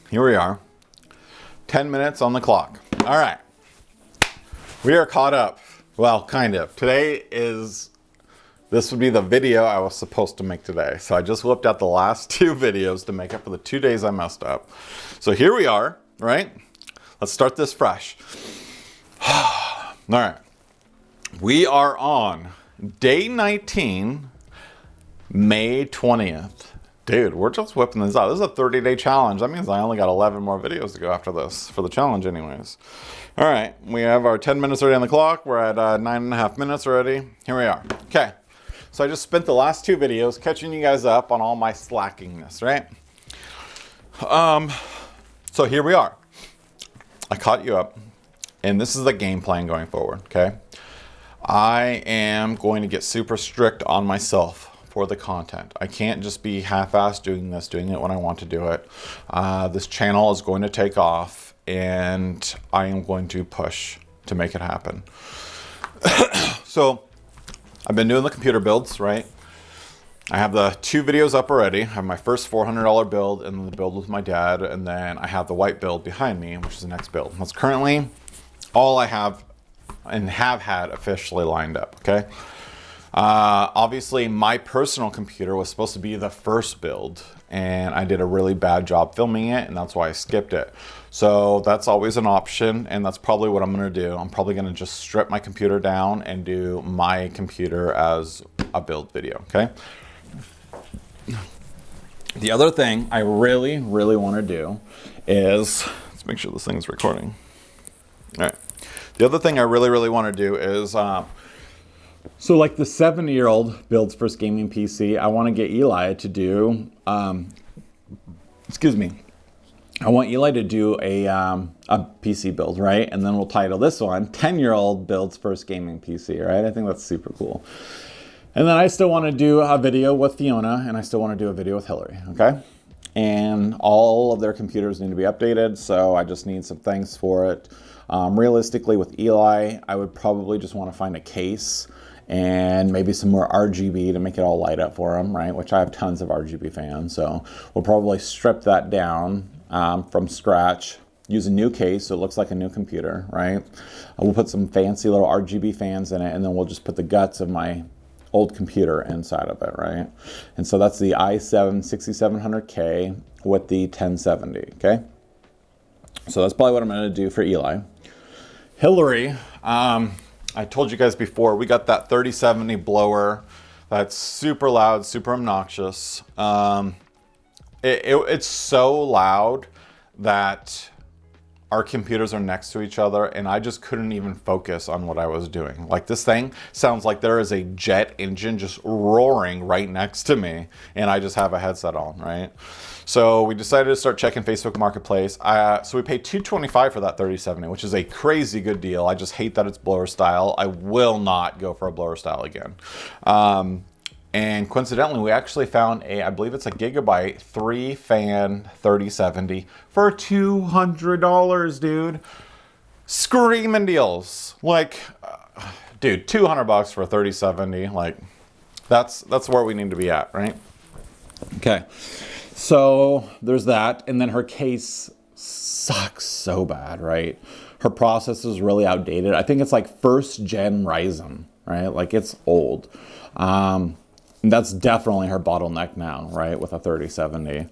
here we are. 10 minutes on the clock. All right. We are caught up. Well, kind of. This would be the video I was supposed to make today. So I just whipped out the last 2 videos to make up for the 2 days I messed up. So here we are, right? Let's start this fresh. All right. We are on day 19, May 20th. Dude, we're just whipping this out. This is a 30-day challenge. That means I only got 11 more videos to go after this for the challenge anyways. All right, we have our 10 minutes already on the clock. We're at 9.5 minutes already. Here we are. Okay, so I just spent the last 2 videos catching you guys up on all my slackingness, right? So here we are. I caught you up, and this is the game plan going forward, okay? I am going to get super strict on myself for the content. I can't just be half-assed doing it when I want to do it. This channel is going to take off, and I am going to push to make it happen. So I've been doing the computer builds, right? I have the 2 videos up already. I have my first $400 build and then the build with my dad, and then I have the white build behind me, which is the next build. That's currently all I have and have had officially lined up, okay? Obviously, my personal computer was supposed to be the first build, and I did a really bad job filming it, and that's why I skipped it. So that's always an option, and that's probably what I'm going to do. I'm probably going to just strip my computer down and do my computer as a build video, okay? The other thing I really want to do is, let's make sure this thing is recording. All right. The other thing I really want to do is, so like the 70-year-old builds first gaming PC, I want to get Eli to do, I want Eli to do a PC build, right? And then we'll title this one, 10-year-old builds first gaming PC, right? I think that's super cool. And then I still want to do a video with Fiona, and I still want to do a video with Hillary, okay? And all of their computers need to be updated, so I just need some things for it. Realistically, with Eli, I would probably just want to find a case and maybe some more RGB to make it all light up for him, right? Which I have tons of RGB fans, so we'll probably strip that down from scratch, use a new case so it looks like a new computer, right? We'll put some fancy little RGB fans in it, and then we'll just put the guts of my old computer inside of it, right? And so that's the i7 6700K with the 1070, okay? So that's probably what I'm going to do for Eli. Hillary, I told you guys before, we got that 3070 blower that's super loud, super obnoxious. It's so loud that our computers are next to each other, and I just couldn't even focus on what I was doing. Like, this thing sounds like there is a jet engine just roaring right next to me, and I just have a headset on, right? So we decided to start checking Facebook Marketplace. So we paid $225 for that 3070, which is a crazy good deal. I just hate that it's blower style. I will not go for a blower style again. And coincidentally, we actually found I believe it's a Gigabyte 3-fan 3070 for $200, dude. Screaming deals. Like, dude, $200 for a 3070. Like, that's where we need to be at, right? Okay. So there's that, and then her case sucks so bad, right? Her processor is really outdated. I think it's like 1st gen Ryzen, right? Like, it's old. That's definitely her bottleneck now, right? With a 3070.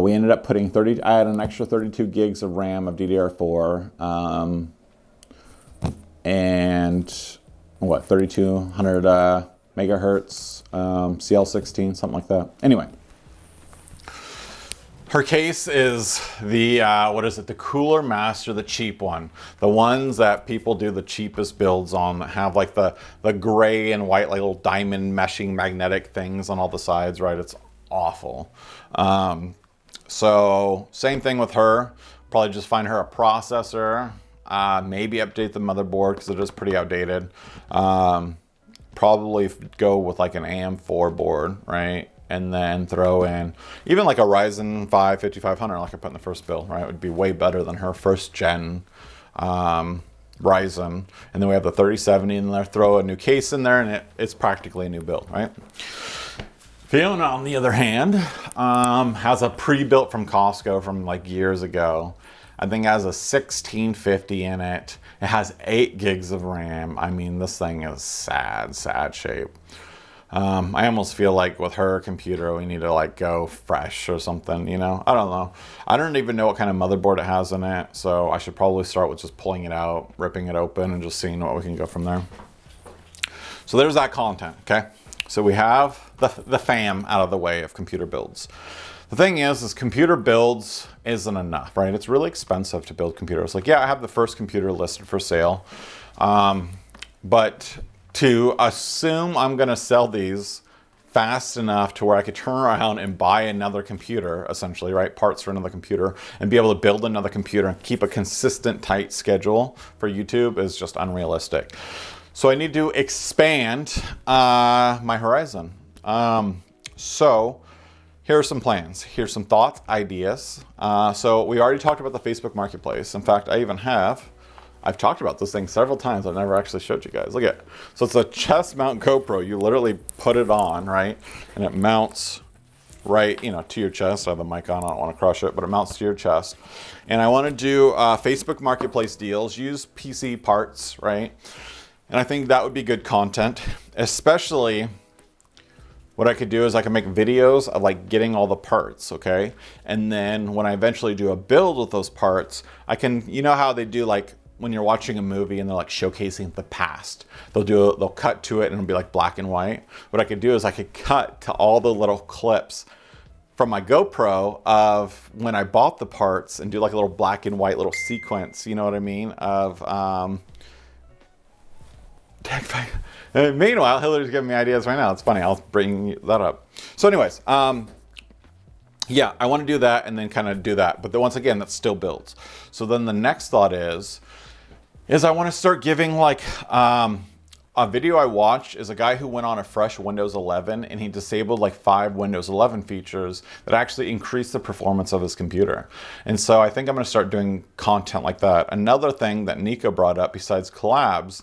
We ended up putting I had an extra 32 gigs of RAM of DDR4, and what, 3200 megahertz, CL16, something like that. Anyway. Her case is the, the Cooler Master, the cheap one. The ones that people do the cheapest builds on, that have like the gray and white, like little diamond meshing magnetic things on all the sides, right? It's awful. So same thing with her. Probably just find her a processor, maybe update the motherboard because it is pretty outdated. Probably go with like an AM4 board, right? And then throw in even like a Ryzen 5 5500 like I put in the first build, right? It would be way better than her 1st gen Ryzen. And then we have the 3070 in there, throw a new case in there, and it's practically a new build, right? Fiona, on the other hand, has a pre-built from Costco from like years ago. I think it has a 1650 in it. It has 8 gigs of RAM. I mean, this thing is sad shape. I almost feel like with her computer, we need to like go fresh or something, you know? I don't know. I don't even know what kind of motherboard it has in it, so I should probably start with just pulling it out, ripping it open, and just seeing what we can go from there. So there's that content, okay? So we have the fam out of the way of computer builds. The thing is computer builds isn't enough, right? It's really expensive to build computers. Like, yeah, I have the first computer listed for sale, but to assume I'm gonna sell these fast enough to where I could turn around and buy another computer, essentially, right? Parts for another computer, and be able to build another computer and keep a consistent, tight schedule for YouTube is just unrealistic. So I need to expand my horizon. So here are some plans. Here's some thoughts, ideas. So we already talked about the Facebook Marketplace. In fact, I've talked about this thing several times. I've never actually showed you guys. Look at it. So it's a chest mount GoPro. You literally put it on, right? And it mounts right, you know, to your chest. I have the mic on. I don't want to crush it, but it mounts to your chest. And I want to do Facebook Marketplace deals. Use PC parts, right? And I think that would be good content, especially what I could do is I can make videos of like getting all the parts, okay? And then when I eventually do a build with those parts, I can, you know how they do like when you're watching a movie and they're like showcasing the past. They'll cut to it and it'll be like black and white. What I could do is I could cut to all the little clips from my GoPro of when I bought the parts and do like a little black and white little sequence, you know what I mean? Of, meanwhile, Hillary's giving me ideas right now. It's funny. I'll bring that up. So anyways, yeah, I want to do that and then kind of do that. But then once again, that still builds. So then the next thought is I want to start giving like, a video I watched is a guy who went on a fresh Windows 11 and he disabled like 5 Windows 11 features that actually increased the performance of his computer. And so I think I'm going to start doing content like that. Another thing that Nico brought up besides collabs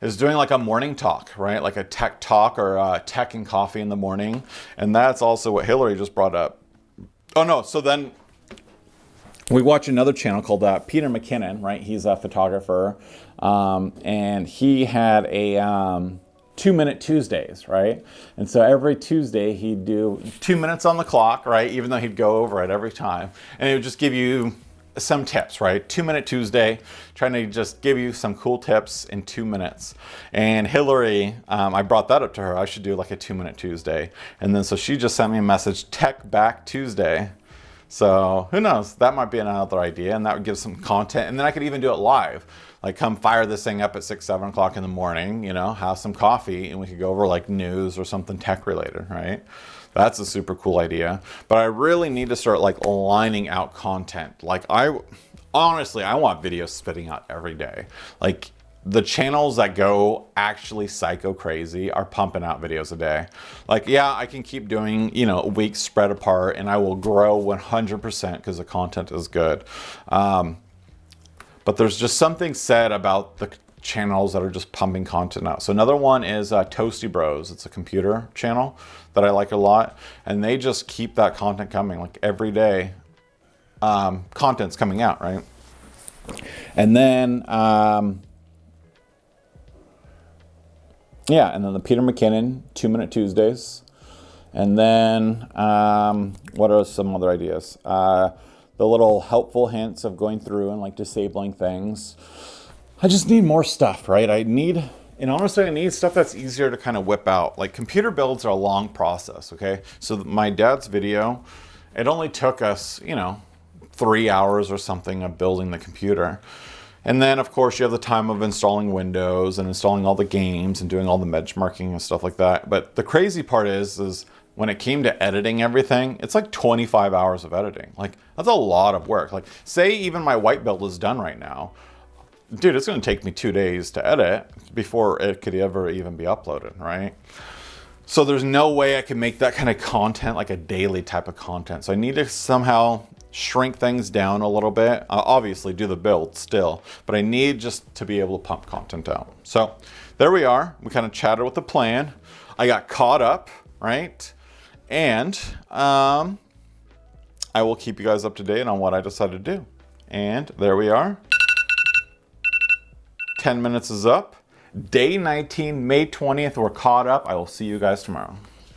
is doing like a morning talk, right? Like a tech talk or tech and coffee in the morning. And that's also what Hillary just brought up. Oh no, so then we watch another channel called Peter McKinnon, right? He's a photographer. And he had a 2-minute Tuesdays, right? And so every Tuesday he'd do 2 minutes on the clock, right? Even though he'd go over it every time. And it would just give you some tips, right? 2-minute Tuesday, trying to just give you some cool tips in 2 minutes. And Hillary, I brought that up to her. I should do like a 2-minute Tuesday. And then so she just sent me a message, Tech Back Tuesday. So who knows? That might be another idea, and that would give some content. And then I could even do it live. Like come fire this thing up at 6, 7 o'clock in the morning, you know, have some coffee, and we could go over like news or something tech related, right? That's a super cool idea. But I really need to start like lining out content. Like honestly, I want videos spitting out every day. Like the channels that go actually psycho crazy are pumping out videos a day. Like, yeah, I can keep doing, you know, weeks spread apart and I will grow 100% because the content is good. But there's just something said about the channels that are just pumping content out. So another one is Toasty Bros. It's a computer channel that I like a lot. And they just keep that content coming like every day. Content's coming out, right? And then, yeah, and then the Peter McKinnon 2-minute Tuesdays. And then, what are some other ideas? The little helpful hints of going through and like disabling things. I just need more stuff, right? And honestly, I need stuff that's easier to kind of whip out. Like computer builds are a long process, okay? So my dad's video, it only took us, you know, 3 hours or something of building the computer. And then of course you have the time of installing Windows and installing all the games and doing all the benchmarking and stuff like that. But the crazy part is when it came to editing everything, it's like 25 hours of editing. Like that's a lot of work. Like say even my white build is done right now. Dude, it's gonna take me 2 days to edit before it could ever even be uploaded, right? So there's no way I can make that kind of content like a daily type of content. So I need to somehow shrink things down a little bit. Obviously do the build still, but I need just to be able to pump content out. So there we are. We kind of chatted with the plan. I got caught up, right? And I will keep you guys up to date on what I decided to do. And there we are. 10 minutes is up. Day 19, May 20th, we're caught up. I will see you guys tomorrow.